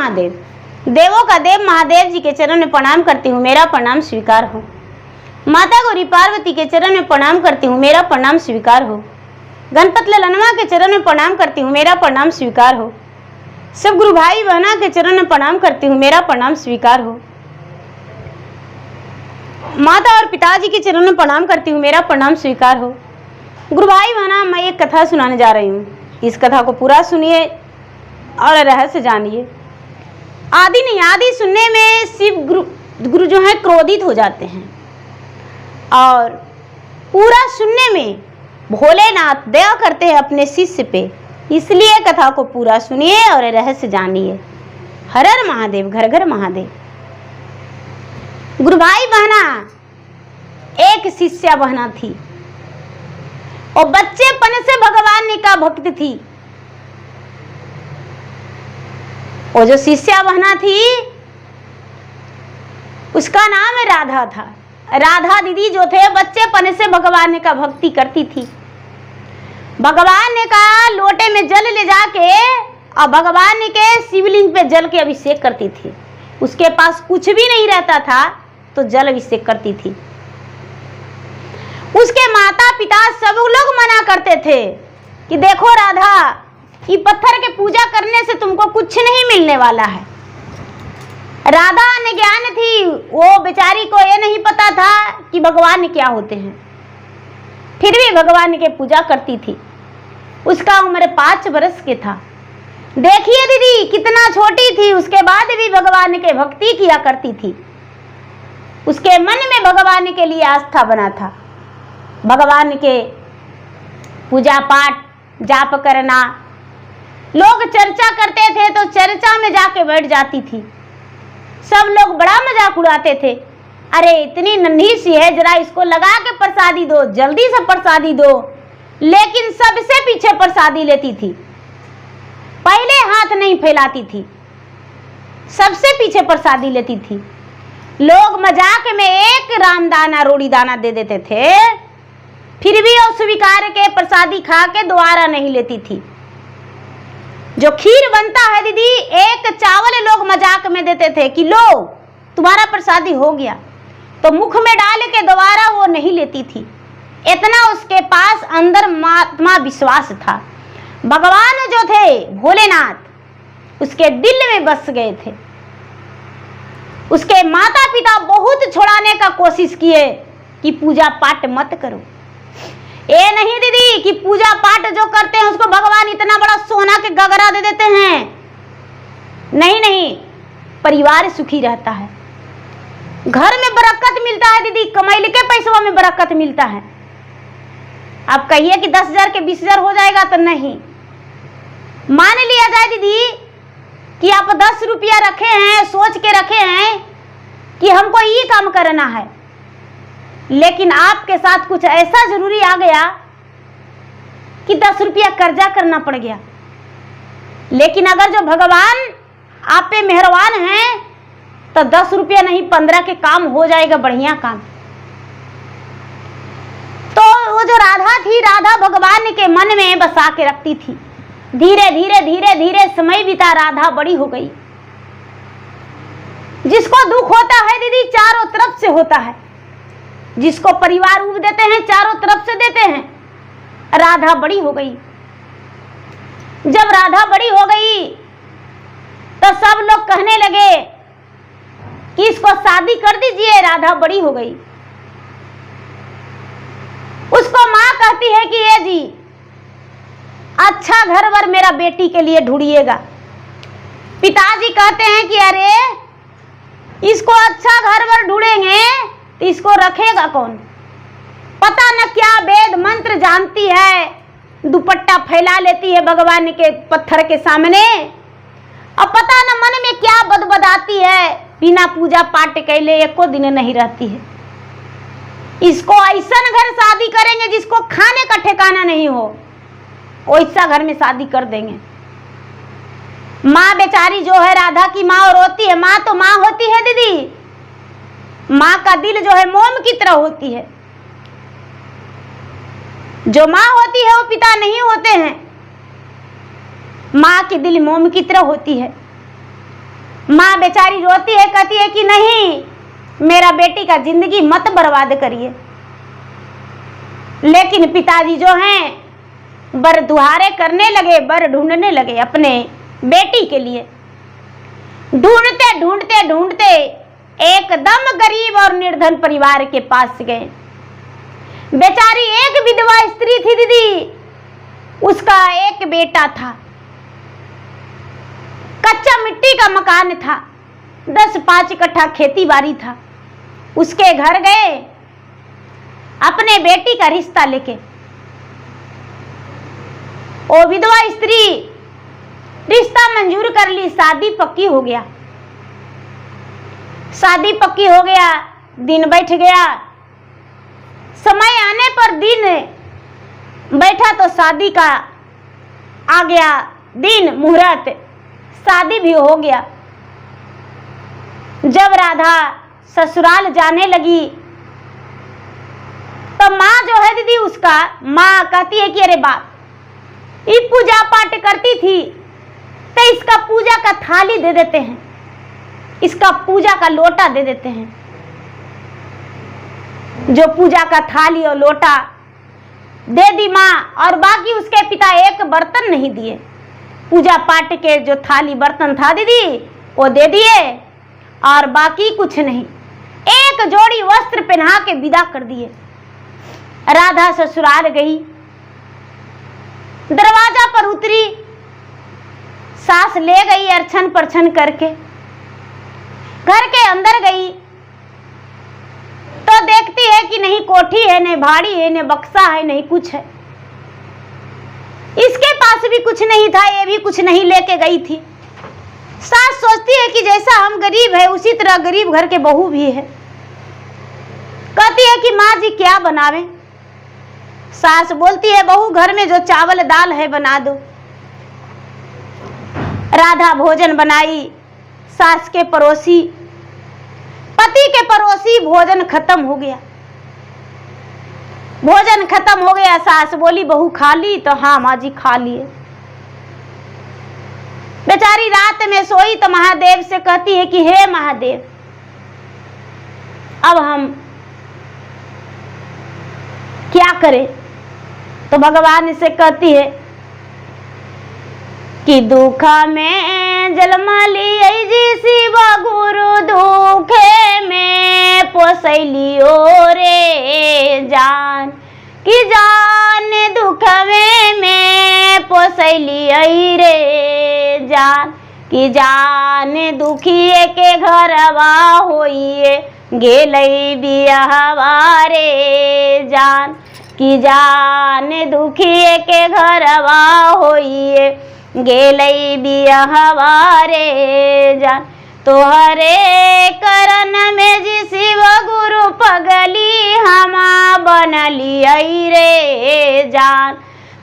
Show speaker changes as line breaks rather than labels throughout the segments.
महादेव। देवों का देव महादेव जी के चरण में प्रणाम करती हूँ, मेरा प्रणाम स्वीकार हो। माता गौरी पार्वती के चरण में प्रणाम करती हूँ, मेरा प्रणाम स्वीकार हो। गणपत ललनवा के चरण में प्रणाम करती हूँ, मेरा प्रणाम स्वीकार हो। सब गुरु भाई बहना के चरण में प्रणाम करती हूँ, मेरा प्रणाम स्वीकार हो। माता और पिताजी के चरण में प्रणाम करती हूँ, मेरा प्रणाम स्वीकार हो। गुरु भाई बहना, मैं एक कथा सुनाने जा रही हूँ, इस कथा को पूरा सुनिए और रहस्य जानिए। आदि नहीं आदि सुनने में शिव गुरु जो है क्रोधित हो जाते हैं और पूरा सुनने में भोलेनाथ दया करते हैं अपने शिष्य पे, इसलिए कथा को पूरा सुनिए और रहस्य जानिए। हर हर महादेव, घर घर महादेव। गुरु भाई बहना, एक शिष्या बहना थी और बच्चेपन से भगवान का भक्त थी। वो जो शिष्या बहना थी उसका नाम राधा था। राधा दीदी जो थे बच्चेपन से भगवान का भक्ति करती थी। भगवान ने कहा लोटे में जल ले जाके और भगवान के शिवलिंग पे जल के अभिषेक करती थी। उसके पास कुछ भी नहीं रहता था तो जल अभिषेक करती थी। उसके माता पिता सब लोग मना करते थे कि देखो राधा, ये पत्थर के पूजा करने से तुमको कुछ नहीं मिलने वाला है। राधा ने ज्ञान थी, वो बेचारी को ये नहीं पता था कि भगवान क्या होते हैं, फिर भी भगवान के पूजा करती थी। उसका उम्र 5 वर्ष के था। देखिए दीदी कितना छोटी थी, उसके बाद भी भगवान के भक्ति किया करती थी। उसके मन में भगवान के लिए आस्था बना था। भगवान के पूजा पाठ जाप करना, लोग चर्चा करते थे तो चर्चा में जाके बैठ जाती थी। सब लोग बड़ा मजाक उड़ाते थे, अरे इतनी नन्ही सी है, जरा इसको लगा के प्रसादी दो, जल्दी से प्रसादी दो। लेकिन सबसे पीछे प्रसादी लेती थी, पहले हाथ नहीं फैलाती थी, सबसे पीछे प्रसादी लेती थी। लोग मजाक में एक रामदाना रोड़ी दाना दे देते थे, फिर भी वो स्वीकार के प्रसादी खा के दोबारा नहीं लेती थी। जो खीर बनता है दीदी, एक चावल लोग मजाक में देते थे कि लो तुम्हारा प्रसादी हो गया, तो मुख में डाल के दोबारा वो नहीं लेती थी। इतना उसके पास अंदर महात्मा विश्वास था। भगवान जो थे भोलेनाथ उसके दिल में बस गए थे। उसके माता पिता बहुत छुड़ाने का कोशिश किए कि पूजा पाठ मत करो। ये नहीं दीदी कि पूजा पाठ जो करते हैं उसको भगवान इतना बड़ा सोना के गगरा दे देते हैं। नहीं नहीं, परिवार सुखी रहता है, घर में बरकत मिलता है दीदी, कमाई के पैसों में बरकत मिलता है। आप कहिए कि 10,000 के 20,000 हो जाएगा तो नहीं। मान लिया जाए दीदी कि आप 10 रुपया रखे हैं, सोच के रखे हैं कि हमको ये काम करना है, लेकिन आपके साथ कुछ ऐसा जरूरी आ गया कि 10 रुपया कर्जा करना पड़ गया। लेकिन अगर जो भगवान आप पे मेहरबान हैं तो 10 रुपया नहीं 15 के काम हो जाएगा, बढ़िया काम। तो वो जो राधा थी, राधा भगवान के मन में बसा के रखती थी। धीरे धीरे धीरे धीरे समय बीता, राधा बड़ी हो गई। जिसको दुख होता है दीदी चारों तरफ से होता है, जिसको परिवार ऊब देते हैं चारों तरफ से देते हैं। राधा बड़ी हो गई। जब राधा बड़ी हो गई तो सब लोग कहने लगे कि इसको शादी कर दीजिए, राधा बड़ी हो गई। उसको माँ कहती है कि ये जी अच्छा घर वर मेरा बेटी के लिए ढूंढिएगा। पिताजी कहते हैं कि अरे इसको अच्छा घर वर ढूंढेंगे तो इसको रखेगा कौन, पता न क्या वेद मंत्र जानती है, दुपट्टा फैला लेती है भगवान के पत्थर के सामने, और पता न मन में क्या बदबदाती है, बिना पूजा पाठ कैले एको दिन नहीं रहती है। इसको ऐसा घर शादी करेंगे जिसको खाने का ठिकाना नहीं हो, वैसा घर में शादी कर देंगे। माँ बेचारी जो है, राधा की माँ रोती है। माँ तो माँ होती है दीदी, माँ का दिल जो है मोम की तरह होती है। जो माँ होती है वो पिता नहीं होते हैं। माँ की दिल मोम की तरह होती है। माँ बेचारी रोती है, कहती है कि नहीं, मेरा बेटी का जिंदगी मत बर्बाद करिए। लेकिन पिताजी जो हैं बर दुहारे करने लगे, बर ढूंढने लगे अपने बेटी के लिए। ढूंढते ढूंढते ढूंढते एकदम गरीब और निर्धन परिवार के पास गए। बेचारी एक विधवा स्त्री थी दीदी, उसका एक बेटा था, कच्चा मिट्टी का मकान था, 10-5 कट्ठा खेती बाड़ी था। उसके घर गए अपने बेटी का रिश्ता लेके। वो विधवा स्त्री रिश्ता मंजूर कर ली, शादी पक्की हो गया। शादी पक्की हो गया, दिन बैठ गया। समय आने पर दिन बैठा तो शादी का आ गया दिन, मुहूर्त, शादी भी हो गया। जब राधा ससुराल जाने लगी तो माँ जो है दीदी, उसका माँ कहती है कि अरे बाप, ये पूजा पाठ करती थी तो इसका पूजा का थाली दे देते हैं, इसका पूजा का लोटा दे देते हैं। जो पूजा का थाली और लोटा दे दी माँ, और बाकी उसके पिता एक बर्तन नहीं दिए। पूजा पाठ के जो थाली बर्तन था दीदी वो दे दिए, और बाकी कुछ नहीं। एक जोड़ी वस्त्र पहना के विदा कर दिए। राधा ससुराल गई, दरवाजा पर उतरी, सास ले गई अर्छन परछन करके। घर के अंदर गई तो देखती है कि नहीं कोठी है, नहीं भाड़ी है, नहीं बक्सा है, नहीं कुछ है। इसके पास भी कुछ नहीं था, ये भी कुछ नहीं लेके गई थी। सास सोचती है कि जैसा हम गरीब है उसी तरह गरीब घर के बहू भी है। कहती है कि माँ जी क्या बनावे। सास बोलती है बहू घर में जो चावल दाल है बना दो। राधा भोजन बनाई, सास के पड़ोसी, पति के पड़ोसी, भोजन खत्म हो गया। भोजन खत्म हो गया, सास बोली बहू खा ली, तो हाँ माँ जी खा लिए। बेचारी रात में सोई तो महादेव से कहती है कि हे महादेव, अब हम क्या करें। तो भगवान से कहती है कि दुख में जन्म लिये जी शिव गुरु, दुखे में पोसैलियो रे जान, कि जान दुख में पोसैलियै रे जान, कि जान दुखिए के घरवा होइए गेलै बियाहवा रे जान, कि जान दुखिए के घरवा होइए गेलै बियाहवा रे जान। तोहरे करन में जी शिव गुरु पगली हमा बनलियै रे जान,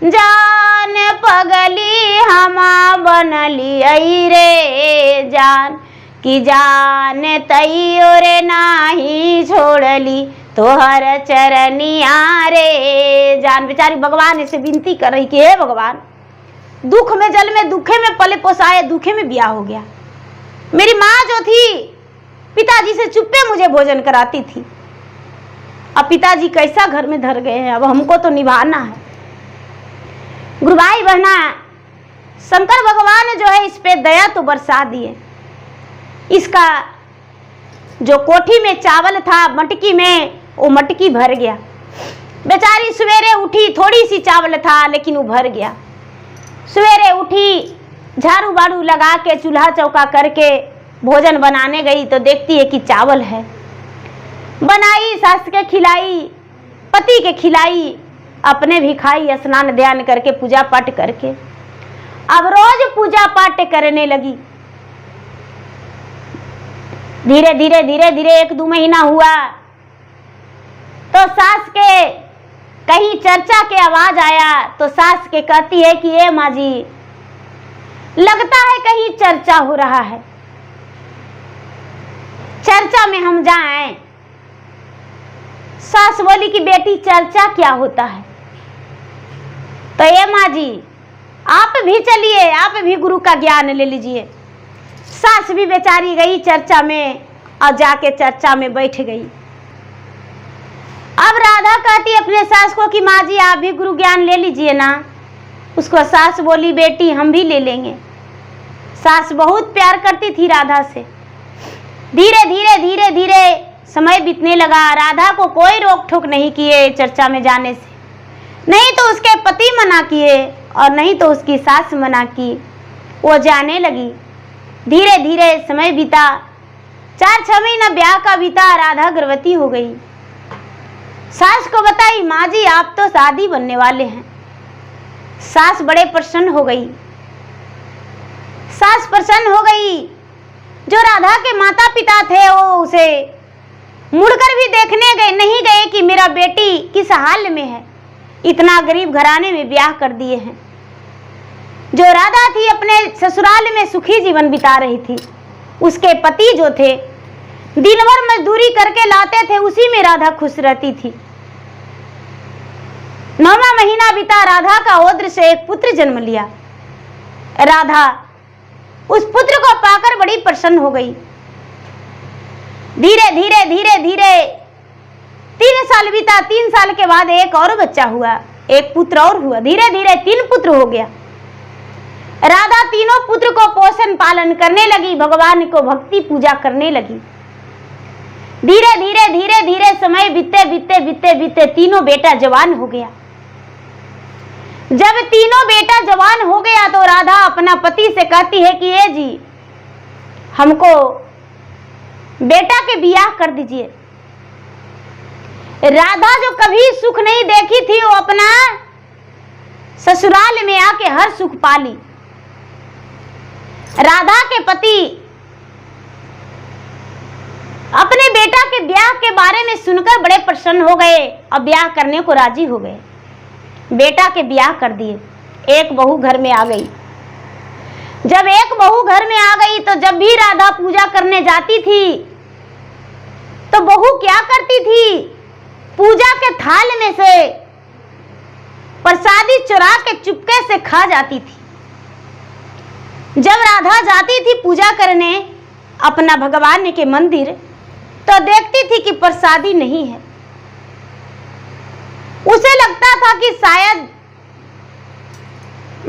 जान पगली हमा बनलियै रे जान, कि जान तैयो रे नाही छोड़ली तोहर चरनिया रे जान। बेचारी भगवान से विनती कर रही कि हे भगवान, दुख में जल में दुखे में पले पोसाए, दुखे में ब्याह हो गया। मेरी माँ जो थी पिताजी से चुप्पे मुझे भोजन कराती थी, अब पिताजी कैसा घर में धर गए हैं, अब हमको तो निभाना है। गुरु भाई बहना, शंकर भगवान जो है इस पे दया तो बरसा दिए। इसका जो कोठी में चावल था मटकी में, वो मटकी भर गया। बेचारी सवेरे उठी, थोड़ी सी चावल था लेकिन वो भर गया। सवेरे उठी, झाड़ू बाड़ू लगा के चूल्हा चौका करके भोजन बनाने गई तो देखती है कि चावल है। बनाई, सास के खिलाई, पति के खिलाई, अपने भी खाई, स्नान ध्यान करके पूजा पाठ करके अब रोज पूजा पाठ करने लगी। धीरे धीरे धीरे धीरे 1-2 महीना हुआ तो सास के कहीं चर्चा के आवाज आया तो सास के कहती है कि ए माँ जी, लगता है कहीं चर्चा हो रहा है, चर्चा में हम जाएं। सास बोली कि बेटी चर्चा क्या होता है। तो ये माँ जी आप भी चलिए, आप भी गुरु का ज्ञान ले लीजिए। सास भी बेचारी गई चर्चा में और जाके चर्चा में बैठ गई। अब राधा कहती अपने सास को कि माँ जी आप भी गुरु ज्ञान ले लीजिए ना। उसको सास बोली बेटी हम भी ले लेंगे। सास बहुत प्यार करती थी राधा से। धीरे धीरे धीरे धीरे समय बीतने लगा। राधा को कोई रोक ठोक नहीं किए चर्चा में जाने से, नहीं तो उसके पति मना किए और नहीं तो उसकी सास मना की। वो जाने लगी। धीरे धीरे समय बीता, 4-6 महीना ब्याह का बीता। राधा गर्भवती हो गई। सास को बताई माँ जी आप तो शादी बनने वाले हैं। सास बड़े प्रसन्न हो गई। सास प्रसन्न हो गई। जो राधा के माता पिता थे वो उसे मुड़कर भी देखने गए नहीं गए कि मेरा बेटी किस हाल में है। इतना गरीब घराने में ब्याह कर दिए हैं। जो राधा थी अपने ससुराल में सुखी जीवन बिता रही थी। उसके पति जो थे दिन भर मजदूरी करके लाते थे, उसी में राधा खुश रहती थी। 9वां महीना बीता। राधा का औद्र से एक पुत्र जन्म लिया। राधा उस पुत्र को पाकर बड़ी प्रसन्न हो गई। धीरे धीरे धीरे धीरे 3 साल बीता। 3 साल के बाद एक और बच्चा हुआ, एक पुत्र और हुआ। धीरे धीरे 3 पुत्र हो गया। राधा तीनों पुत्र को पोषण पालन करने लगी, भगवान को भक्ति पूजा करने लगी। धीरे धीरे धीरे धीरे समय बीतते बीतते बीतते बीतते तीनों बेटा जवान हो गया। जब तीनों बेटा जवान हो गया तो राधा अपना पति से कहती है कि ये जी हमको बेटा के ब्याह कर दीजिए। राधा जो कभी सुख नहीं देखी थी वो अपना ससुराल में आके हर सुख पाली। राधा के पति अपने बेटा के ब्याह के बारे में सुनकर बड़े प्रसन्न हो गए और ब्याह करने को राजी हो गए। बेटा के ब्याह कर दिए। एक बहू घर में आ गई। जब एक बहू घर में आ गई तो जब भी राधा पूजा करने जाती थी तो बहू क्या करती थी, पूजा के थाल में से प्रसादी चुरा के चुपके से खा जाती थी। जब राधा जाती थी पूजा करने अपना भगवान के मंदिर तो देखती थी कि प्रसादी नहीं है। उसे लगता था कि शायद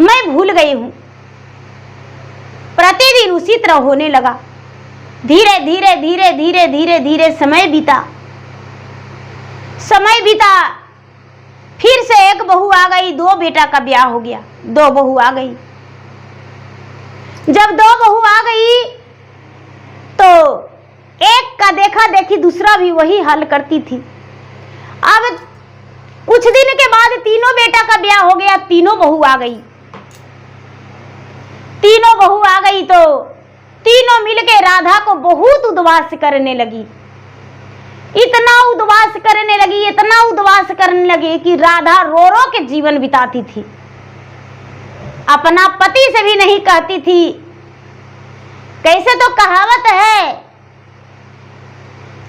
मैं भूल गई हूं। प्रतिदिन उसी तरह होने लगा। धीरे धीरे धीरे धीरे धीरे धीरे समय बीता। समय बीता। फिर से एक बहू आ गई। 2 बेटा का ब्याह हो गया। 2 बहू आ गई। जब 2 बहू आ गई तो एक का देखा देखी दूसरा भी वही हाल करती थी। अब कुछ दिन के बाद तीनों बेटा का ब्याह हो गया। तीनों बहू आ गई। तीनों बहू आ गई तो तीनों मिलके राधा को बहुत उद्वास करने लगी। इतना उद्वास करने लगी, इतना उद्वास करने लगी कि राधा रो रो के जीवन बिताती थी। अपना पति से भी नहीं कहती थी। कैसे तो कहावत है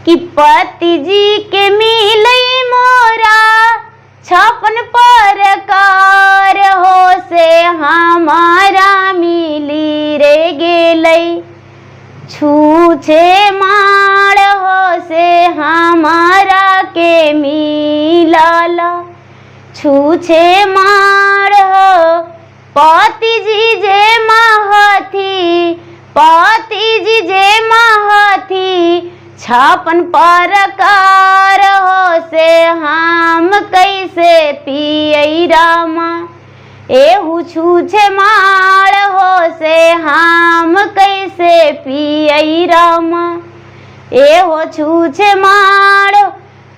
कि पति जी के मिलई मोरा 56 प्रकार हो से हमारा मिली रे गेलई। छूछे माड़ हो से हमारा के मिलल। छूछे माड़ हो पति जी जे महथी, पति जी जे महथी 56 प्रकार हो से हम कैसे पियई रामा। एहू छूछे माड़ हो से हम कैसे पियई रामा। एहो छूछे माड़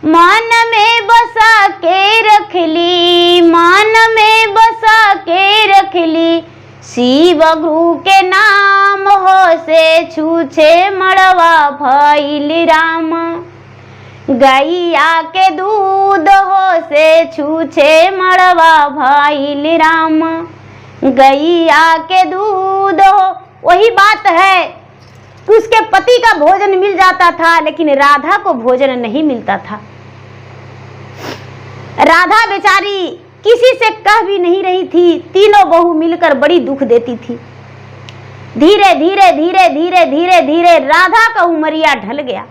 मन में बसा के रखली, मन में बसा के रखली। शिव गुरु के नाम हो से छूछे मड़वा भइल रामा। गैया के दूध हो से छूछे मड़वा भइल रामा। गैया के दूध हो। वही बात है कि उसके पति का भोजन मिल जाता था लेकिन राधा को भोजन नहीं मिलता था। राधा बेचारी किसी से कह भी नहीं रही थी। तीनों बहू मिलकर बड़ी दुख देती थी। धीरे धीरे धीरे धीरे धीरे धीरे राधा का उमरिया ढल गया।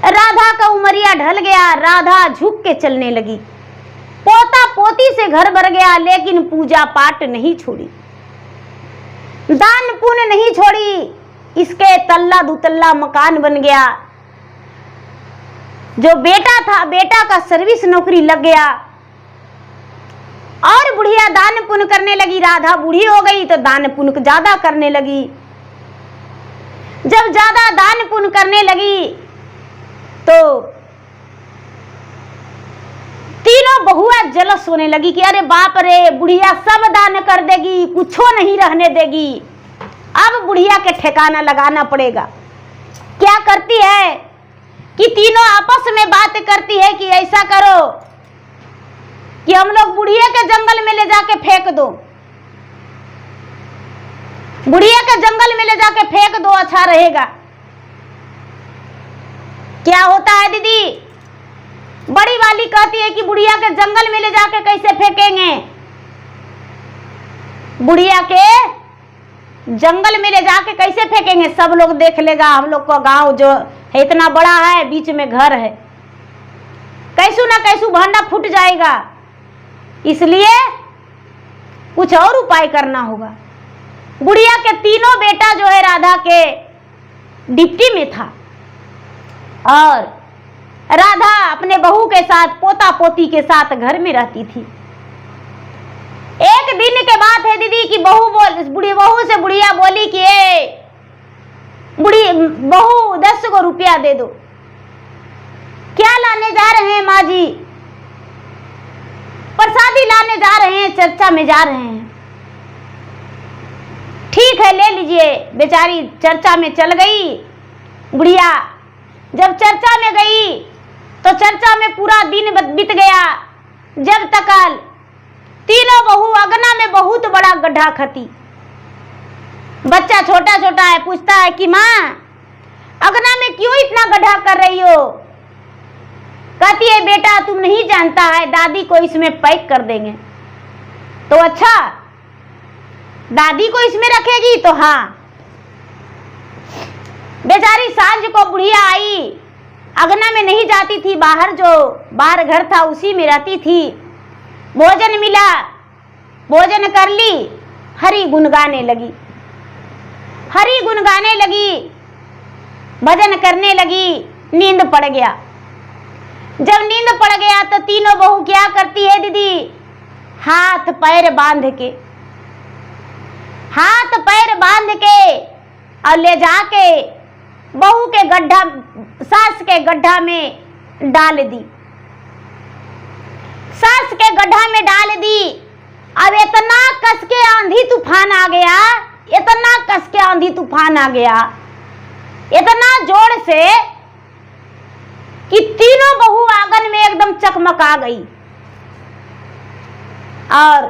राधा का उमरिया ढल गया। राधा झुक के चलने लगी। पोता पोती से घर भर गया, लेकिन पूजा पाठ नहीं छोड़ी, दान पुण्य नहीं छोड़ी। इसके तल्ला दुतल्ला मकान बन गया। जो बेटा था, बेटा का सर्विस नौकरी लग गया। और बुढ़िया दान पुण्य करने लगी। राधा बूढ़ी हो गई तो दान पुण्य ज्यादा करने लगी। जब ज्यादा दान पुण्य करने लगी तो तीनों बहुआ जलस होने लगी कि अरे बाप रे, बुढ़िया सब दान कर देगी, कुछो नहीं रहने देगी। अब बुढ़िया के ठिकाना लगाना पड़ेगा। क्या करती है कि तीनों आपस में बात करती है कि ऐसा करो कि हम लोग बुढ़िया के जंगल में ले जाके फेंक दो, बुढ़िया के जंगल में ले जाके फेंक दो, अच्छा रहेगा। क्या होता है दीदी, बड़ी वाली कहती है कि बुढ़िया के जंगल में ले जाके कैसे फेंकेंगे, बुढ़िया के जंगल में ले जाके कैसे फेंकेंगे, सब लोग देख लेगा, हम लोग का गांव जो है इतना बड़ा है, बीच में घर है, कैसू ना कैसू भांडा फूट जाएगा, इसलिए कुछ और उपाय करना होगा। बुढ़िया के तीनों बेटा जो है राधा के डिप्टी में था और राधा अपने बहू के साथ, पोता पोती के साथ घर में रहती थी। एक दिन के बात है दीदी कि बुढ़ी बहू से बुढ़िया बोली कि बुढ़ी बहू 10 गो रुपया दे दो। क्या लाने जा रहे हैं माँ जी? प्रसादी लाने जा रहे हैं, चर्चा में जा रहे हैं। ठीक है ले लीजिए। बेचारी चर्चा में चल गई। बुढ़िया जब चर्चा में गई तो चर्चा में पूरा दिन बीत गया, जब तक तीनों बहू अगना में बहुत बड़ा गड्ढा खती। बच्चा छोटा छोटा है, पूछता है कि माँ अगना में क्यों इतना गड्ढा कर रही हो? कहती है बेटा तुम नहीं जानता है, दादी को इसमें पैक कर देंगे। तो अच्छा, दादी को इसमें रखेगी? तो हाँ। बेचारी सांझ को बुढ़िया आई, अगना में नहीं जाती थी, बाहर घर था उसी में रहती थी। भोजन मिला, भोजन कर ली, हरि गुण गाने लगी, हरि गुण गाने लगी, भजन करने लगी। नींद पड़ गया। जब नींद पड़ गया तो तीनों बहू क्या करती है दीदी, हाथ पैर बांध के और ले जाके बहू के गड्ढा, सास के गड्ढा में डाल दी, सास के गड्ढा में डाल दी। अब इतना कस के आंधी तूफान आ गया, इतना कस के आंधी तूफान आ गया, इतना जोर से कि तीनों बहू आंगन में एकदम चकमका गई और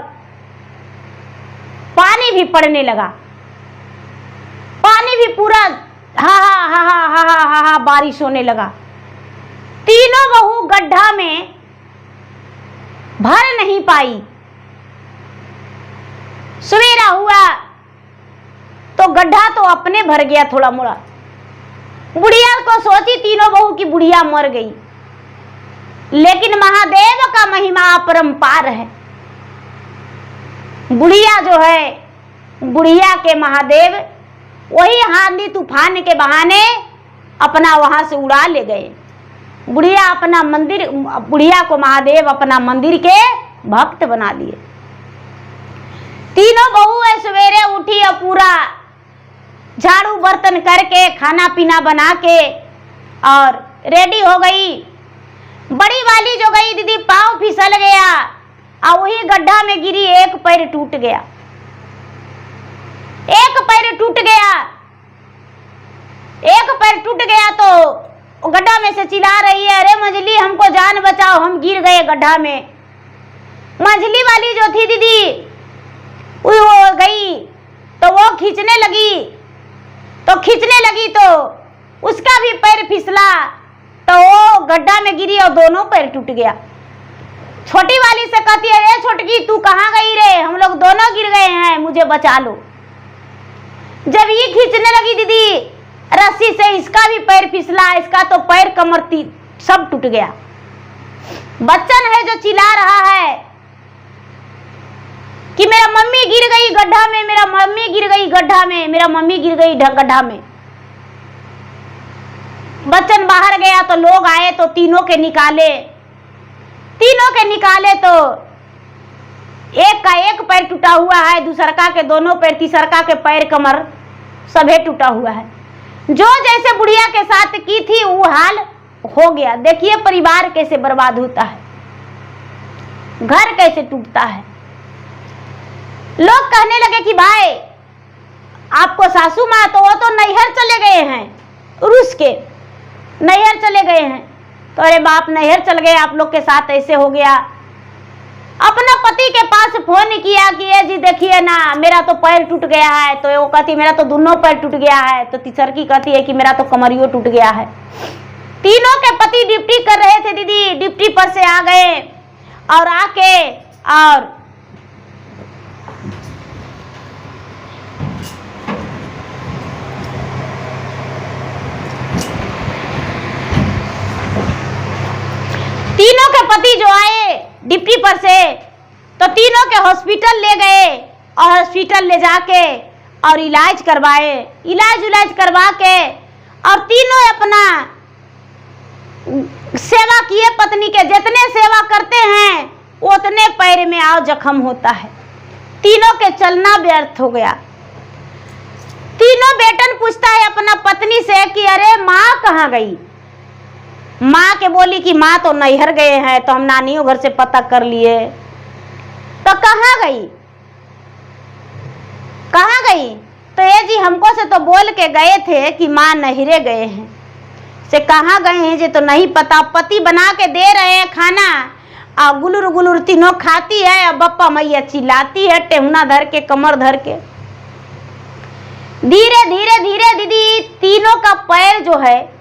पानी भी पड़ने लगा। पानी भी पूरा हा हा हा हा हा हा हा हा बारिश होने लगा। तीनों बहू गड्ढा में भर नहीं पाई। सवेरा हुआ तो गड्ढा तो अपने भर गया थोड़ा मोड़ा। बुढ़िया को सोची तीनों बहू की बुढ़िया मर गई, लेकिन महादेव का महिमा अपरंपार है। बुढ़िया जो है, बुढ़िया के महादेव वही आंधी तूफान के बहाने अपना वहां से उड़ा ले गए। बुढ़िया अपना मंदिर, बुढ़िया को महादेव अपना मंदिर के भक्त बना लिए। तीनों बहू सवेरे उठी और पूरा झाड़ू बर्तन करके खाना पीना बना के और रेडी हो गई। बड़ी वाली जो गई दीदी, पाँव फिसल गया और वही गड्ढा में गिरी, एक पैर टूट गया, एक पैर टूट गया, एक पैर टूट गया। तो गड्ढा में से चिल्ला रही है, अरे मंझली हमको जान बचाओ, हम गिर गए गड्ढा में। मंझली वाली जो थी दीदी वो गई तो वो खींचने लगी तो उसका भी पैर फिसला तो वो गड्ढा में गिरी और दोनों पैर टूट गया। छोटी वाली से कहती है, अरे छोटकी तू कहाँ गई रे, हम लोग दोनों गिर गए हैं, मुझे बचा लो। जब ये खींचने लगी दीदी रस्सी से, इसका भी पैर फिसला, इसका तो पैर कमर सब टूट गया। बच्चन है जो चिल्ला रहा है कि मेरा मम्मी गिर गई गड्ढा में, मेरा मम्मी गिर गई गड्ढा में, मेरा मम्मी गिर गई गड्ढा में। बच्चन बाहर गया तो लोग आए तो तीनों के निकाले तो एक का एक पैर टूटा हुआ है, दूसरका के दोनों पैर, तीसरका के पैर कमर सभे टूटा हुआ है। जो जैसे बुढ़िया के साथ की थी वो हाल हो गया। देखिए परिवार कैसे बर्बाद होता है, घर कैसे टूटता है। लोग कहने लगे कि भाई आपको सासू माँ तो वो तो नैहर चले गए हैं, रूस के नैहर चले गए हैं। तो अरे बाप नैहर चल गए, आप लोग के साथ ऐसे हो गया। अपना पति के पास फोन किया कि ये जी देखिए ना मेरा तो पैर टूट गया है। तो वो कहती मेरा तो दोनों पैर टूट गया है। तो तीसरकी कहती है कि मेरा तो कमरियो टूट गया है। तीनों के पति ड्यूटी कर रहे थे दीदी, ड्यूटी पर से आ गए और आके और तीनों के पति जो आए ड्यूटी पर से तो तीनों के हॉस्पिटल ले गए और हॉस्पिटल ले जाके और इलाज करवाए। इलाज करवा के और तीनों अपना सेवा किए पत्नी के। जितने सेवा करते हैं उतने पैर में आओ जख्म होता है। तीनों के चलना व्यर्थ हो गया। तीनों बेटन पूछता है अपना पत्नी से कि अरे माँ कहाँ गई। माँ के बोली कि माँ तो नैहर गए हैं, तो हम नानियों घर से पता कर लिए। तो कहाँ गई तो ये जी हमको से तो बोल के गए थे कि माँ नैहरे गए हैं। से कहाँ गए हैं जी तो नहीं पता। पति बना के दे रहे हैं खाना और गुलुर तीनों खाती है और बप्पा मैया चिल्लाती है टेहुना धर के, कमर धर के। धीरे धीरे दीदी तीनों का पैर जो है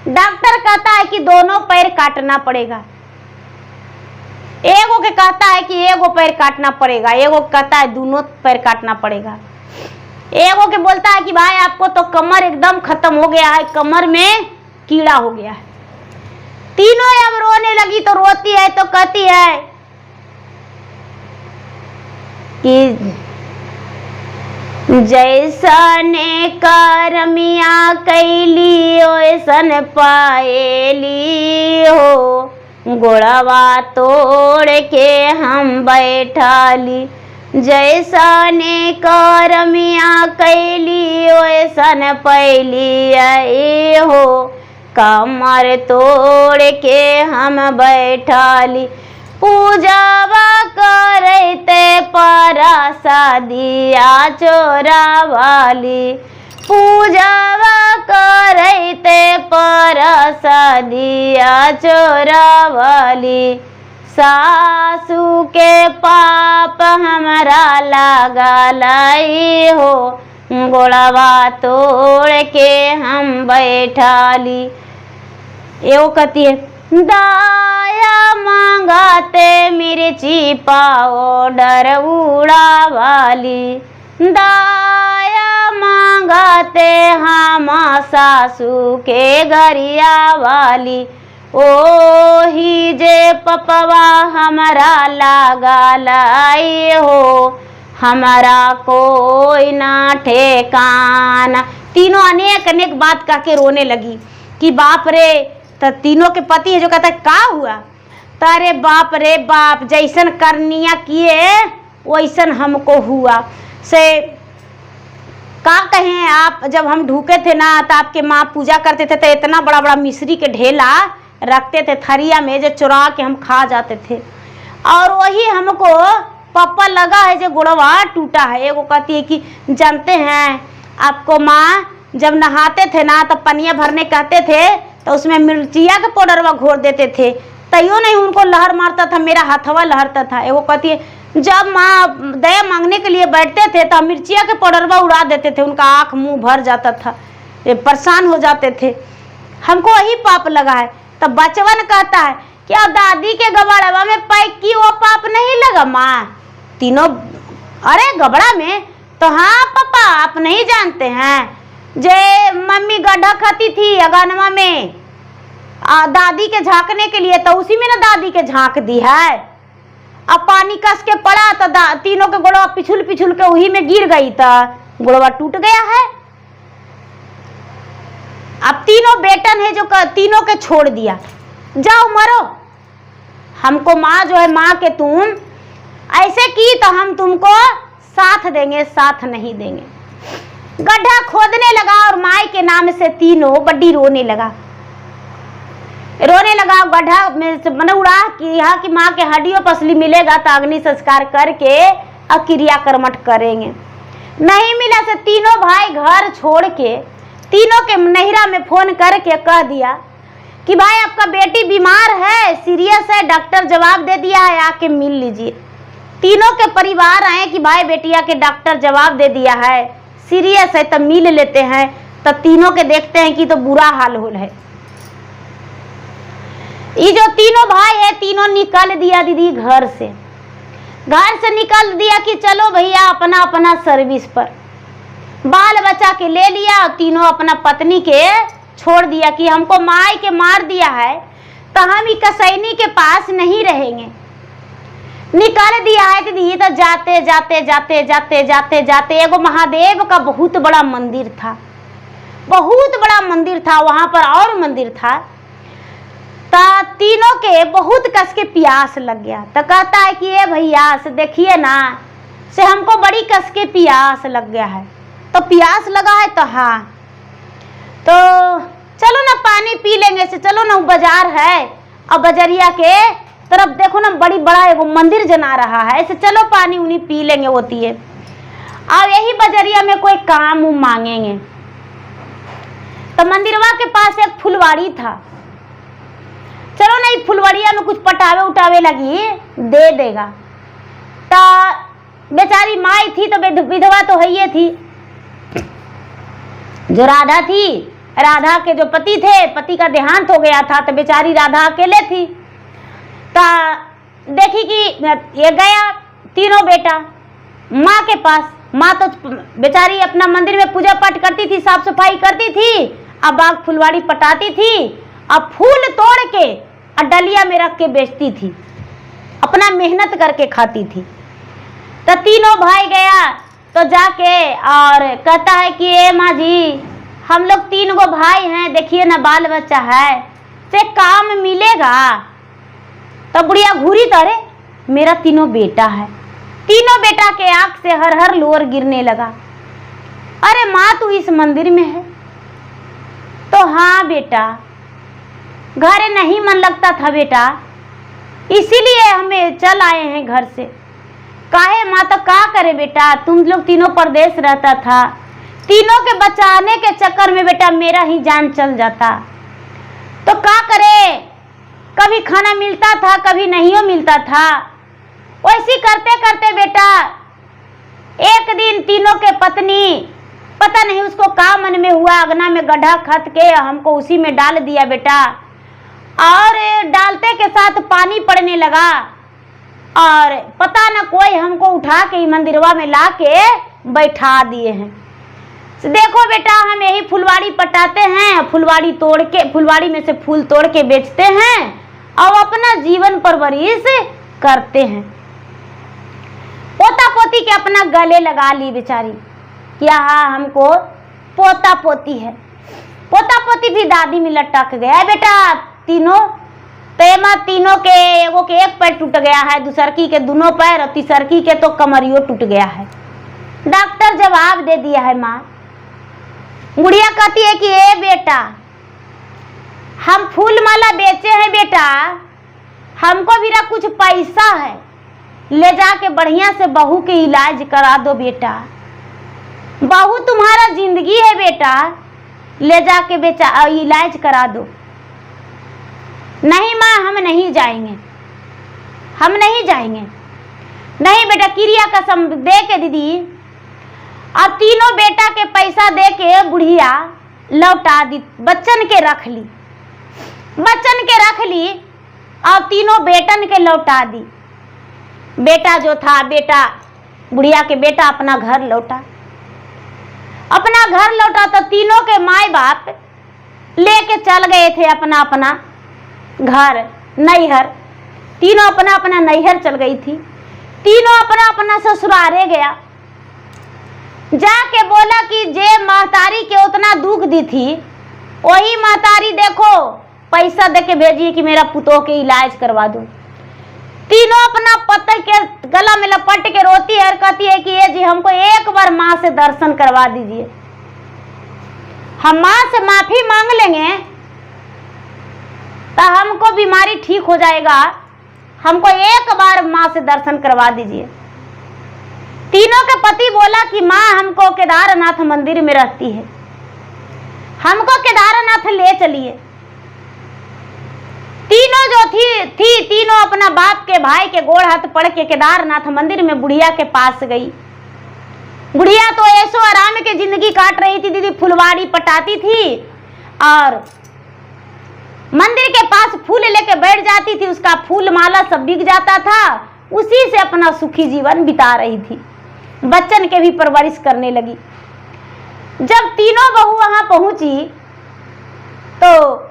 डॉक्टर कहता है कि दोनों पैर काटना पड़ेगा। एगो के कहता है कि एगो पैर काटना पड़ेगा, एगो कहता है दोनों पैर काटना पड़ेगा। एगो के बोलता है कि भाई आपको तो कमर एकदम खत्म हो गया है, कमर में कीड़ा हो गया है। तीनों अब रोने लगी तो रोती है तो कहती है कि जैसने करमिया कैली ओसन पाएली हो, गोड़वा तोड़ के हम बैठाली। जैसने करमिया कैली ओसन पैली आई हो, कमर तोड़ के हम बैठाली। पूजावा करते परसादिया चोरा वाली, पूजावा करते परसादिया चोरा वाली। सासू के पाप हमरा लगा लाई हो, गोड़वा तोड़ के हम बैठाली। एवं कहती है दाया मांगाते मिर्ची पाउडर उड़ा वाली, दाया मांगाते हम सासू के गरिया वाली। ओही जे पपवा हमारा लगा लाई हो, हमारा कोई ना ठेकाना। तीनों अनेक अनेक बात कह के रोने लगी कि बाप रे। तो तीनों के पति है जो कहता है का हुआ। तारे बाप रे बाप, जैसन करनिया किए वैसन हमको हुआ। से का कहें आप, जब हम ढूके थे ना तो आपके माँ पूजा करते थे तो इतना बड़ा बड़ा मिश्री के ढेला रखते थे थरिया में, जो चुरा के हम खा जाते थे। और वही हमको पापा लगा है जो गुड़वा टूटा है। एगो कहती है कि जानते हैं आपको माँ जब नहाते थे ना तो पनिया भरने कहते थे तो उसमें मिर्चिया का पाउडरवा घोर देते थे, तैयो नहीं उनको लहर मारता था, मेरा हाथवा लहरता था। एगो कहती है जब माँ दया मांगने के लिए बैठते थे तो मिर्चिया के पाउडरवा उड़ा देते थे, उनका आँख मुंह भर जाता था, परेशान हो जाते थे। हमको वही पाप लगा है। तब बचवन कहता है क्या दादी के गबड़वा में पैक की वो पाप नहीं लगा माँ। तीनों अरे गबड़ा में तो हाँ पापा आप नहीं जानते हैं जे मम्मी गड्ढा खाती थी अगनवा में दादी के झांकने के लिए, तो उसी में ना दादी के झांक दी है। अब पानी कस के पड़ा तो तीनों के गोड़वा पिछुल पिछुल के वही में गिर गई तो गोड़वा टूट गया है। अब तीनों बेटन है जो तीनों के छोड़ दिया, जाओ मरो, हमको माँ जो है माँ के तुम ऐसे की तो हम तुमको साथ देंगे, साथ नहीं देंगे। गड्ढा खोदने लगा और माई के नाम से तीनों बड्डी रोने लगा गड्ढा में से मन उड़ा कि यहाँ की माँ के हड्डियों पसली मिलेगा तो अग्नि संस्कार करके क्रिया कर्मठ करेंगे। नहीं मिला से तीनों भाई घर छोड़ के तीनों के नहिरा में फोन करके कह दिया कि भाई आपका बेटी बीमार है, सीरियस है, डॉक्टर जवाब दे दिया है, आके मिल लीजिए। तीनों के परिवार आए कि भाई बेटिया के डॉक्टर जवाब दे दिया है, सीरियस है, तब मिल लेते हैं। तब तीनों के देखते हैं कि तो बुरा हाल हो है। ये जो तीनों भाई है तीनों निकल दिया दीदी घर से निकल दिया कि चलो भैया अपना अपना सर्विस पर, बाल बच्चा के ले लिया और तीनों अपना पत्नी के छोड़ दिया कि हमको माई के मार दिया है तो हम कसैनी के पास नहीं रहेंगे। निकाल दिया है दीदी। तो जाते जाते जाते जाते जाते जाते एगो महादेव का बहुत बड़ा मंदिर था, बहुत बड़ा मंदिर था, वहां पर और मंदिर था। तो तीनों के बहुत कस के प्यास लग गया। तो कहता है कि ये भैया से देखिए ना से हमको बड़ी कस के प्यास लग गया है। तो प्यास लगा है तो हाँ तो चलो ना पानी पी लेंगे से, चलो ना बाजार है और बजरिया के तरफ देखो ना बड़ी बड़ा एगो मंदिर जना रहा है, ऐसे चलो पानी उन्हीं पी लेंगे होती है। और यही बजरिया में कोई काम मांगेंगे। तो मंदिरवा के पास एक फुलवाड़ी था, चलो नहीं फुलवड़िया में कुछ पटावे उटावे लगी दे देगा। तो बेचारी माई थी तो विधवा तो है थी, जो राधा थी, राधा के जो पति थे, पति का देहांत हो गया था तो बेचारी राधा अकेले थी। तो देखी कि ये गया तीनों बेटा माँ के पास। माँ तो बेचारी अपना मंदिर में पूजा पाठ करती थी, साफ सफाई करती थी, अब बाग फुलवाड़ी पटाती थी, अब फूल तोड़ के और डलिया में रख के बेचती थी, अपना मेहनत करके खाती थी। तो तीनों भाई गया तो जाके और कहता है कि ए माँ जी हम लोग 3 गो भाई हैं, देखिए ना बाल बच्चा है, से काम मिलेगा। तो बुढ़िया घूरी तो अरे मेरा 3 बेटा है। तीनों बेटा के आंख से हर हर लोर गिरने लगा। अरे माँ तू इस मंदिर में है? तो हाँ बेटा, घर नहीं मन लगता था बेटा, इसीलिए हमें चल आए हैं घर से। काहे माँ? तो का करे बेटा, तुम लोग तीनों परदेश रहता था, तीनों के बचाने के चक्कर में बेटा मेरा ही जान चल जाता। तो का करे, कभी खाना मिलता था कभी नहीं मिलता था, वैसे करते करते बेटा एक दिन तीनों के पत्नी पता नहीं उसको का मन में हुआ, अगना में गड्ढा खत के हमको उसी में डाल दिया बेटा। और डालते के साथ पानी पड़ने लगा और पता न कोई हमको उठा के मंदिरवा में ला के बैठा दिए हैं। देखो बेटा हम यही फुलवाड़ी पटाते हैं, फुलवाड़ी तोड़ के, फुलवाड़ी में से फूल तोड़ के बेचते हैं और अपना जीवन परवरिश करते हैं। पोता पोती के अपना गले लगा ली बेचारी, क्या हाँ हमको पोता पोती है। पोता पोती भी दादी में लटक गया बेटा। तीनों तेमा तीनों के एगो के एक पैर टूट गया है, दूसरकी के दोनों पैर और तीसरकी के तो कमरियो टूट गया है। डॉक्टर जवाब दे दिया है। माँ गुड़िया कहती है कि ए बेटा हम फूल माला बेचे हैं बेटा, हमको भी ना कुछ पैसा है, ले जाके बढ़िया से बहू के इलाज करा दो बेटा, बहू तुम्हारा जिंदगी है बेटा, ले जाके बेचा इलाज करा दो। नहीं माँ हम नहीं जाएंगे, हम नहीं जाएंगे। नहीं बेटा क्रिया कसम दे के दीदी, अब तीनों बेटा के पैसा दे के बुढ़िया लौटा दी, बच्चन के रख ली, बच्चन के रख ली और तीनों बेटन के लौटा दी। बेटा जो था बेटा बुढ़िया के बेटा अपना घर लौटा। अपना घर लौटा तो तीनों के माई बाप लेके चल गए थे अपना अपना घर नैहर। तीनों अपना अपना नैहर चल गई थी। तीनों अपना अपना ससुरारे गया। जाके बोला कि जे महतारी के उतना दुख दी थी वही महतारी देखो पैसा दे के भेजिए कि मेरा पुतोह के इलाज करवा दूं। तीनों अपना पति के गला में लपट के रोती है और कहती है कि ये जी हमको एक बार माँ से दर्शन करवा दीजिए, हम माँ से माफी मांग लेंगे तो हमको बीमारी ठीक हो जाएगा, हमको एक बार माँ से दर्शन करवा दीजिए। तीनों के पति बोला कि माँ हमको केदारनाथ मंदिर में रहती है, हमको केदारनाथ ले चलिए। तीनों जो थी तीनों अपना बाप के भाई के गोड़ हाथ पड़ के केदारनाथ मंदिर में बुढ़िया के पास गई। बुढ़िया तो ऐसो आराम के जिंदगी काट रही थी दीदी, फुलवाड़ी पटाती थी और मंदिर के पास फूल लेके बैठ जाती थी, उसका फूल माला सब बिक जाता था, उसी से अपना सुखी जीवन बिता रही थी। बच्चन के भी परवरिश करने लगी। जब तीनों बहू वहां पहुंची तो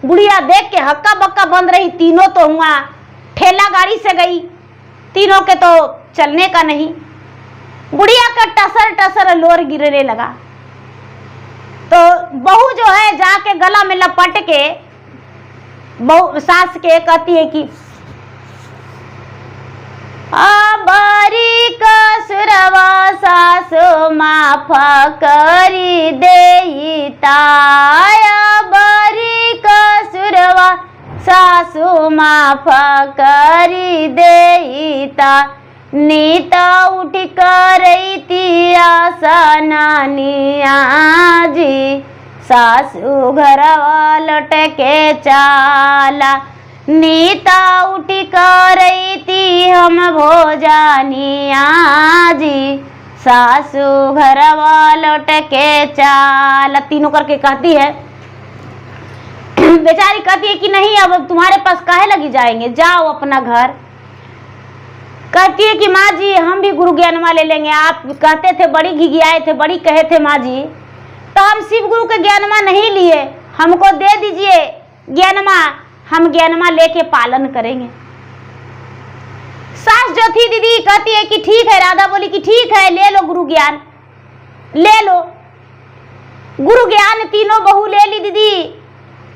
बुढ़िया देख के हक्का बक्का बंद रही। तीनों तो हुआ ठेला गाड़ी से गई, तीनों के तो चलने का नहीं। बुढ़िया का टसर टसर लोर गिरने लगा तो बहू जो है जाके गला में लपट के बहू सास के कहती है कि बरी कसुरवा सासु माफ करी देता, बरी कसुरवा सासु माफ करी देता, नीता उठ करती आसनिया जी, सासु घरवा लौट के चाला, नीता उठी करती हम भोजनिया जी, सासु घरवा लौट के चाल। तीनों करके कहती है, बेचारी कहती है कि नहीं अब तुम्हारे पास काहे लगी जाएंगे, जाओ अपना घर। कहती है कि माँ जी हम भी गुरु ज्ञानमा ले लेंगे, आप कहते थे बड़ी घिघियाए थे, बड़ी कहे थे माँ जी, तो हम शिव गुरु के ज्ञानमा नहीं लिए, हमको दे दीजिए ज्ञानमा, हम ज्ञानमा लेके पालन करेंगे। सास जो थी दीदी कहती है कि ठीक है, राधा बोली कि ठीक है ले लो गुरु ज्ञान, ले लो गुरु ज्ञान। तीनों बहू ले ली दीदी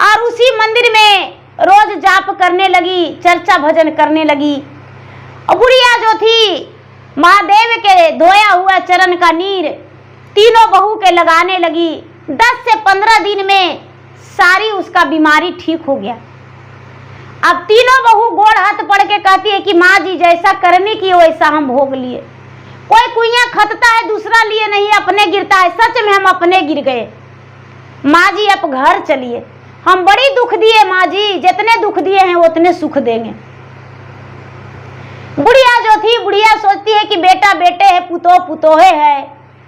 और उसी मंदिर में रोज जाप करने लगी, चर्चा भजन करने लगी। और बुढ़िया जो थी महादेव के धोया हुआ चरण का नीर तीनों बहू के लगाने लगी। 10 से 15 दिन में सारी उसका बीमारी ठीक हो गया। अब तीनों बहू गोड़ हाथ पड़ के कहती है कि माँ जी जैसा करने की वैसा हम भोग लिए, कोई कुइयां खतता है दूसरा लिए नहीं, अपने गिरता है। सच में हम अपने गिर गए, माँ जी अब घर चलिए, हम बड़ी दुख दिए माँ जी, जितने दुख दिए हैं उतने सुख देंगे। बुढ़िया जो थी बुढ़िया सोचती है कि बेटा बेटे है, पुतो पुतोहे है,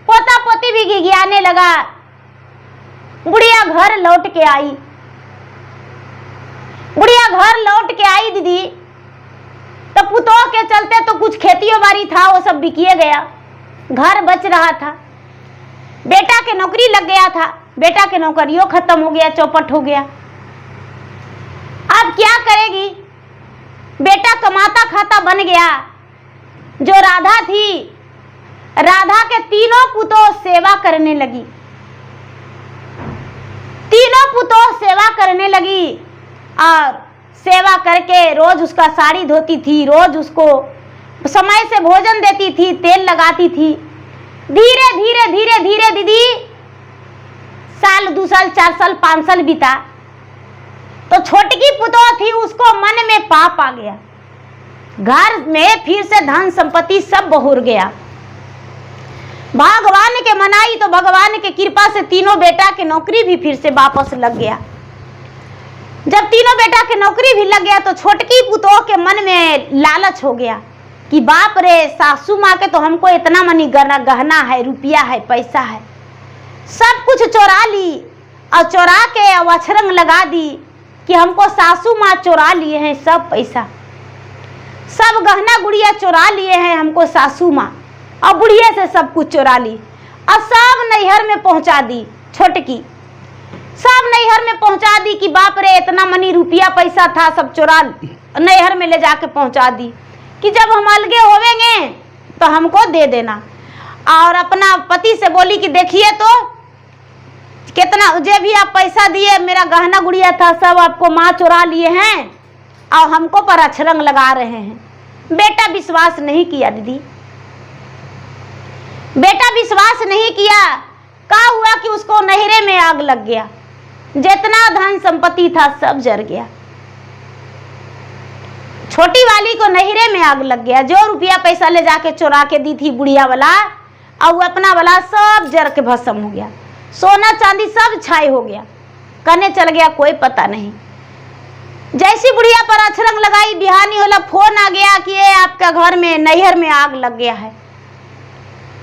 पोता पोती भी घिघियाने लगा। बुढ़िया घर लौट के आई, बुढ़िया घर लौट के आई दीदी तो पुतोह के चलते तो कुछ खेतियों बाड़ी था वो सब बिकिए गया, घर बच रहा था। बेटा के नौकरी लग गया था, बेटा के नौकरियों खत्म हो गया, चौपट हो गया। अब क्या करेगी, बेटा कमाता खाता बन गया। जो राधा थी, राधा के तीनों पुतोह सेवा करने लगी, तीनों पुतोह सेवा करने लगी और सेवा करके रोज उसका साड़ी धोती थी, रोज उसको समय से भोजन देती थी, तेल लगाती थी। धीरे धीरे धीरे धीरे दीदी साल 2 साल 4 साल 5 साल बीता तो छोटकी पुतोह थी, उसको मन में पाप आ गया, घर में फिर से धन संपत्ति सब बहुर गया। भगवान के मनाई तो भगवान के कृपा से तीनों बेटा के नौकरी भी फिर से वापस लग गया। जब तीनों बेटा के नौकरी भी लग गया तो छोटकी पुतोह के मन में लालच हो गया कि बाप रे सासू माँ के तो हमको इतना मनी गहना है, रुपया है, पैसा है, सब कुछ चोरा ली और चोरा के अवछरंग लगा दी कि हमको सासू माँ चोरा लिए हैं, सब पैसा सब गहना गुड़िया चोरा लिए हैं हमको सासू माँ, और बुढ़िया से सब कुछ चोरा ली। और सब नैहर में पहुंचा दी। छोटकी सब नैहर में पहुंचा दी कि बाप रे इतना मनी रुपया पैसा था सब चुरा नैहर में ले जाके पहुंचा दी कि जब हम अलगे होवेंगे तो हमको दे देना। और अपना पति से बोली कि देखिए तो कितना जो भी आप पैसा दिए, मेरा गहना गुड़िया था सब आपको माँ चुरा लिए हैं और हमको पर अछरंग लगा रहे हैं। बेटा विश्वास नहीं किया दीदी, बेटा विश्वास नहीं किया। क्या हुआ कि उसको नहरे में आग लग गया, जितना धन संपत्ति था सब जल गया। छोटी वाली को नहरे में आग लग गया, जो रुपया पैसा ले जाके चुरा के दी थी बुढ़िया वाला, और अपना वाला सब जर के भस्म हो गया। सोना चांदी सब छाई हो गया, कहने चल गया कोई पता नहीं। जैसी बुढ़िया पर अछरंग लगाई, बिहानी होला फोन आ गया कि ये आपका घर में नैहर में आग लग गया है।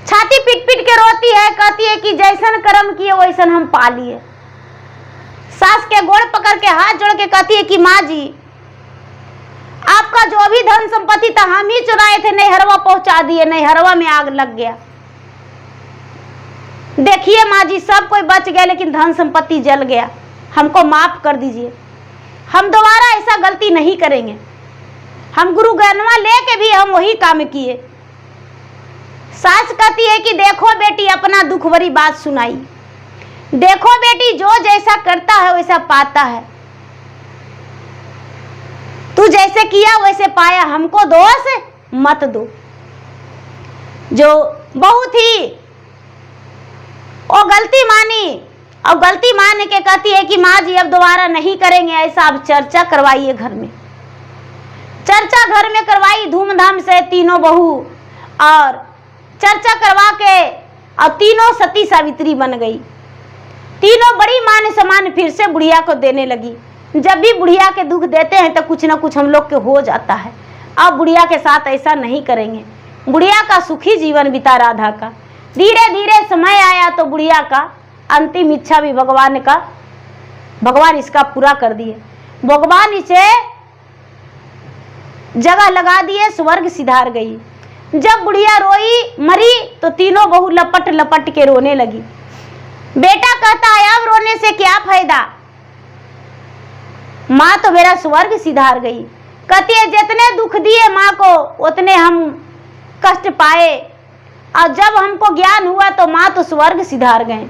छाती पीट पीट के रोती है, कहती है कि जैसन कर्म किए वैसन हम पा लिए। सास के गोड़ पकड़ के हाथ जोड़ के कहती है कि माँ जी आपका जो भी धन संपत्ति था हम ही चुराए थे, नैहरवा पहुंचा दिए, नैहरवा में आग लग गया। देखिए माँ जी सब कोई बच गया लेकिन धन संपत्ति जल गया, हमको माफ कर दीजिए, हम दोबारा ऐसा गलती नहीं करेंगे। हम गुरु ज्ञानवा लेके भी हम वही काम किए। सास कहती है कि देखो बेटी अपना दुख भरी बात सुनाई, देखो बेटी जो जैसा करता है वैसा पाता है, तू जैसे किया वैसे पाया, हमको दोष मत दो। जो बहुत ही वो गलती मानी और गलती मान के कहती है कि माँ जी अब दोबारा नहीं करेंगे ऐसा, अब चर्चा करवाइए घर में। चर्चा घर में करवाई धूमधाम से, तीनों बहू, और चर्चा करवा के और तीनों सती सावित्री बन गई। तीनों बड़ी मान सम्मान फिर से बुढ़िया को देने लगी। जब भी बुढ़िया के दुख देते हैं तो कुछ ना कुछ हम लोग के हो जाता है। अब बुढ़िया के साथ ऐसा नहीं करेंगे। बुढ़िया का सुखी जीवन बीता राधा का। धीरे धीरे समय आया तो बुढ़िया का अंतिम इच्छा भी भगवान इसका पूरा कर दिए। भगवान इसे जगह लगा दिए, स्वर्ग सिधार गई। जब बुढ़िया रोई मरी तो तीनों बहू लपट लपट के रोने लगी। बेटा कहता है अब रोने से क्या फायदा, माँ तो मेरा स्वर्ग सिधार गई। कहती है जितने दुख दिए माँ को उतने हम कष्ट पाए, और जब हमको ज्ञान हुआ तो माँ तो स्वर्ग सिधार गए।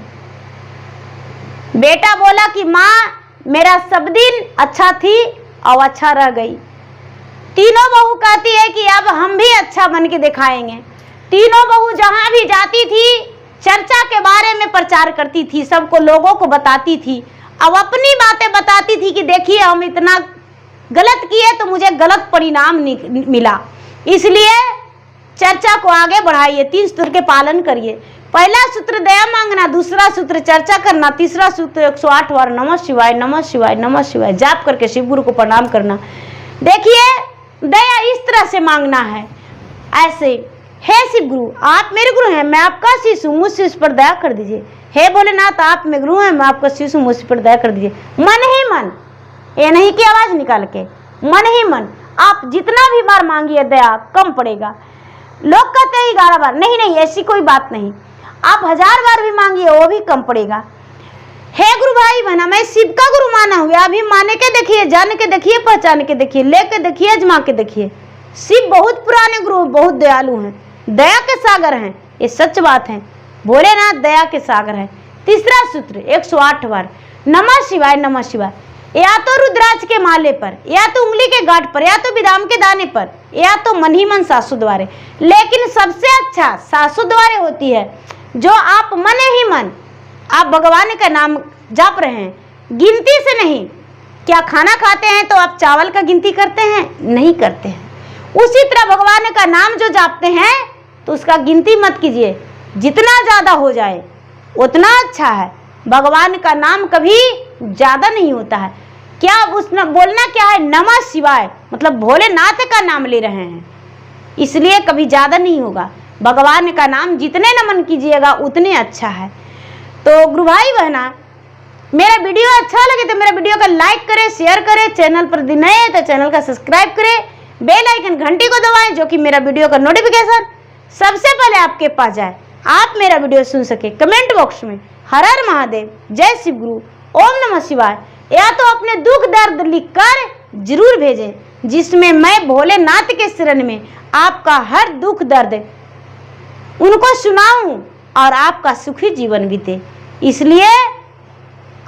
बेटा बोला कि माँ मेरा सब दिन अच्छा थी और अच्छा रह गई। तीनों बहू कहती है कि अब हम भी अच्छा बन के दिखाएंगे। तीनों बहू जहां भी जाती थी चर्चा के बारे में प्रचार करती थी, सबको लोगों को बताती थी, अब अपनी बातें बताती थी कि देखिए हम इतना गलत किए तो मुझे गलत परिणाम मिला, इसलिए चर्चा को आगे बढ़ाइए, 3 सूत्र के पालन करिए। पहला सूत्र दया मांगना, दूसरा सूत्र चर्चा करना, तीसरा सूत्र 108 बार नमः शिवाय नमः शिवाय नमः शिवाय जाप करके शिव गुरु को प्रणाम करना। देखिए दया इस तरह से मांगना है, ऐसे, हे शिव गुरु आप मेरे गुरु हैं, मैं आपका शिष्य हूँ, मुझसे इस पर दया कर दीजिए। हे भोलेनाथ आप मेरे गुरु हैं, मैं आपका शिष्य हूँ, मुझ पर दया कर दीजिए। मन ही मन, ये नहीं कि आवाज निकाल के, मन ही मन आप जितना भी बार मांगिए दया कम पड़ेगा। लोग कहते हैं 11 बार, नहीं नहीं ऐसी कोई बात नहीं, आप 1000 बार भी मांगिए वो भी कम पड़ेगा। हे गुरु भाई बहना मैं शिव का गुरु माना हुआ, अभी माने के देखिए, जान के देखिए, पहचान के देखिए, लेके देखिए, अजमा के देखिए। शिव बहुत पुराने गुरु, बहुत दयालु हैं, दया के सागर हैं, ये सच बात है। भोलेनाथ दया के सागर है। तीसरा सूत्र 108 बार नमः शिवाय नमः शिवाय, या तो रुद्राक्ष के माले पर, या तो उंगली के गांठ पर, या तो बादाम के दाने पर, या तो मन ही मन सासू द्वारे। लेकिन सबसे अच्छा सासू द्वारे होती है, जो आप मन ही मन आप भगवान का नाम जाप रहे हैं, गिनती से नहीं। क्या खाना खाते हैं तो आप चावल का गिनती करते हैं? नहीं करते हैं। उसी तरह भगवान का नाम जो जापते हैं तो उसका गिनती मत कीजिए, जितना ज्यादा हो जाए उतना अच्छा है। भगवान का नाम कभी ज्यादा नहीं होता है। क्या उसने बोलना क्या है? नमः शिवाय, मतलब भोलेनाथ का नाम ले रहे हैं, इसलिए कभी ज्यादा नहीं होगा। भगवान का नाम जितने नमन कीजिएगा उतने अच्छा है। तो गुरु भाई बहना मेरा वीडियो अच्छा लगे तो मेरा वीडियो का लाइक करें, शेयर करें, चैनल पर नए हैं तो चैनल का सब्सक्राइब करें, बेल आइकन घंटी को दबाएं जो कि मेरा वीडियो का नोटिफिकेशन सबसे पहले आपके पास जाए। आप मेरा वीडियो सुन सके, कमेंट बॉक्स में हर हर महादेव, जय शिव गुरु, ओम नमः शिवाय या तो अपने दुख दर्द लिखकर जरूर भेजें, जिसमें मैं भोलेनाथ के शरण में आपका हर दुख दर्द उनको सुनाऊं और आपका सुखी जीवन बीते। इसलिए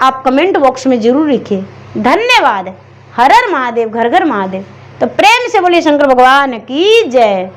आप कमेंट बॉक्स में जरूर लिखिए। धन्यवाद। हर हर महादेव, घर घर महादेव। तो प्रेम से बोलिए शंकर भगवान की जय।